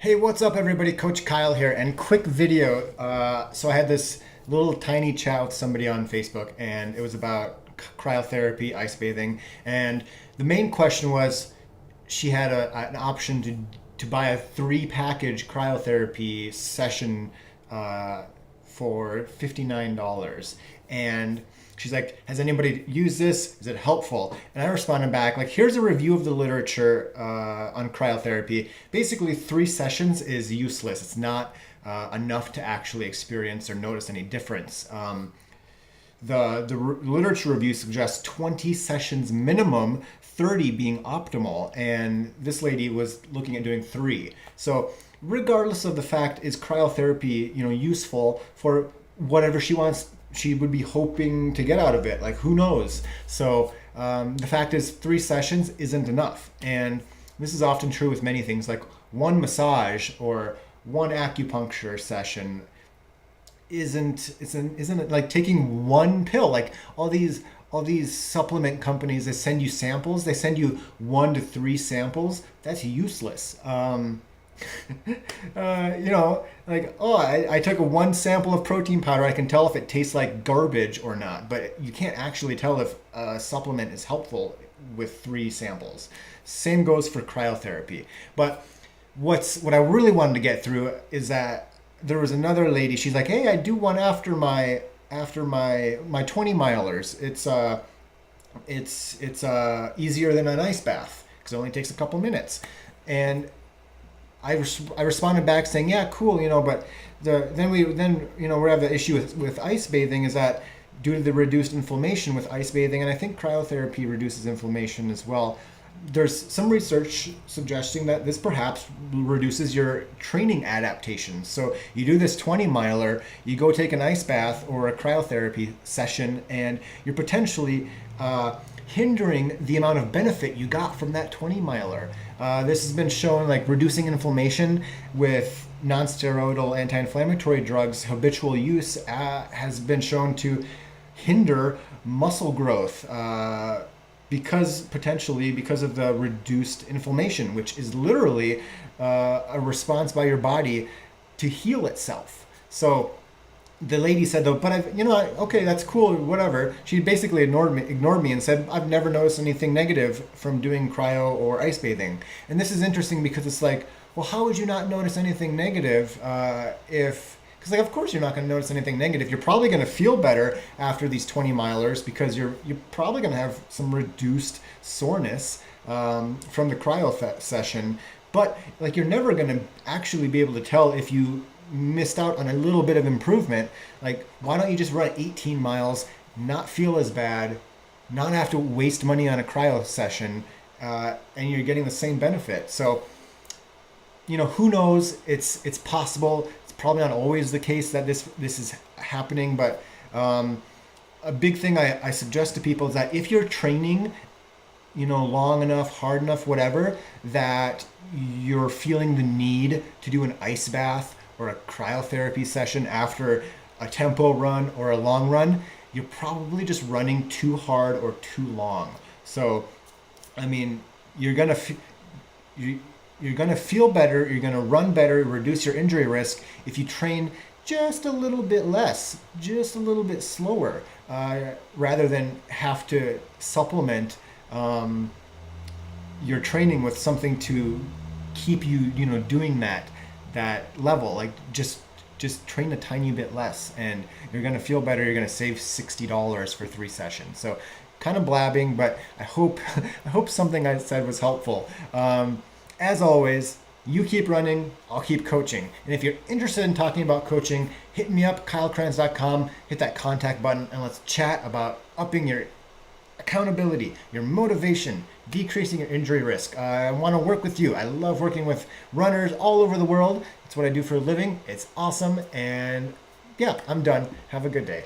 Hey, what's up, everybody? Coach Kyle here, and quick video. So I had this little tiny chat with somebody on Facebook, and it was about cryotherapy, ice bathing, and the main question was she had an option to buy a three-package cryotherapy session for $59, and she's like, has anybody used this? Is it helpful? And I responded back, like, here's a review of the literature on cryotherapy. Basically, 3 sessions is useless. It's not enough to actually experience or notice any difference. The literature review suggests 20 sessions minimum, 30 being optimal, and this lady was looking at doing 3. So regardless of the fact, is cryotherapy useful for whatever she would be hoping to get out of it? Like, who knows? So the fact is, 3 sessions isn't enough, and this is often true with many things, like one massage or one acupuncture session isn't it like taking one pill. Like all these supplement companies, they send you samples, they send you 1 to 3 samples. That's useless. Like, oh, I took 1 sample of protein powder, I can tell if it tastes like garbage or not, but you can't actually tell if a supplement is helpful with 3 samples. Same goes for cryotherapy. But what I really wanted to get through is that there was another lady. She's like, hey, I do one after my 20 milers. It's easier than an ice bath because it only takes a couple minutes. And I responded back saying, yeah, cool, but we have the issue with ice bathing is that due to the reduced inflammation with ice bathing, and I think cryotherapy reduces inflammation as well. There's some research suggesting that this perhaps reduces your training adaptations. So you do this 20 miler, you go take an ice bath or a cryotherapy session, and you're potentially hindering the amount of benefit you got from that 20 miler. This has been shown, like reducing inflammation with non-steroidal anti-inflammatory drugs. Habitual use has been shown to hinder muscle growth because of the reduced inflammation, which is literally a response by your body to heal itself. So the lady said, though, but okay, that's cool, whatever. She basically ignored me and said, I've never noticed anything negative from doing cryo or ice bathing. And this is interesting because it's like, well, how would you not notice anything negative because, like, of course you're not going to notice anything negative. You're probably going to feel better after these 20 milers because you're probably going to have some reduced soreness from the cryo session. But, like, you're never going to actually be able to tell if you missed out on a little bit of improvement. Like, why don't you just run 18 miles, not feel as bad, not have to waste money on a cryo session, and you're getting the same benefit. So, who knows? It's possible. Probably not always the case that this is happening, but a big thing I suggest to people is that if you're training, long enough, hard enough, whatever, that you're feeling the need to do an ice bath or a cryotherapy session after a tempo run or a long run, you're probably just running too hard or too long. So, I mean, you're gonna feel better, you're gonna run better, reduce your injury risk if you train just a little bit less, just a little bit slower, rather than have to supplement your training with something to keep you, doing that level. Like, just train a tiny bit less, and you're gonna feel better. You're gonna save $60 for 3 sessions. So, kind of blabbing, but I hope something I said was helpful. As always, you keep running, I'll keep coaching. And if you're interested in talking about coaching, hit me up, kylekranz.com, hit that contact button, and let's chat about upping your accountability, your motivation, decreasing your injury risk. I want to work with you. I love working with runners all over the world. It's what I do for a living. It's awesome. And yeah, I'm done. Have a good day.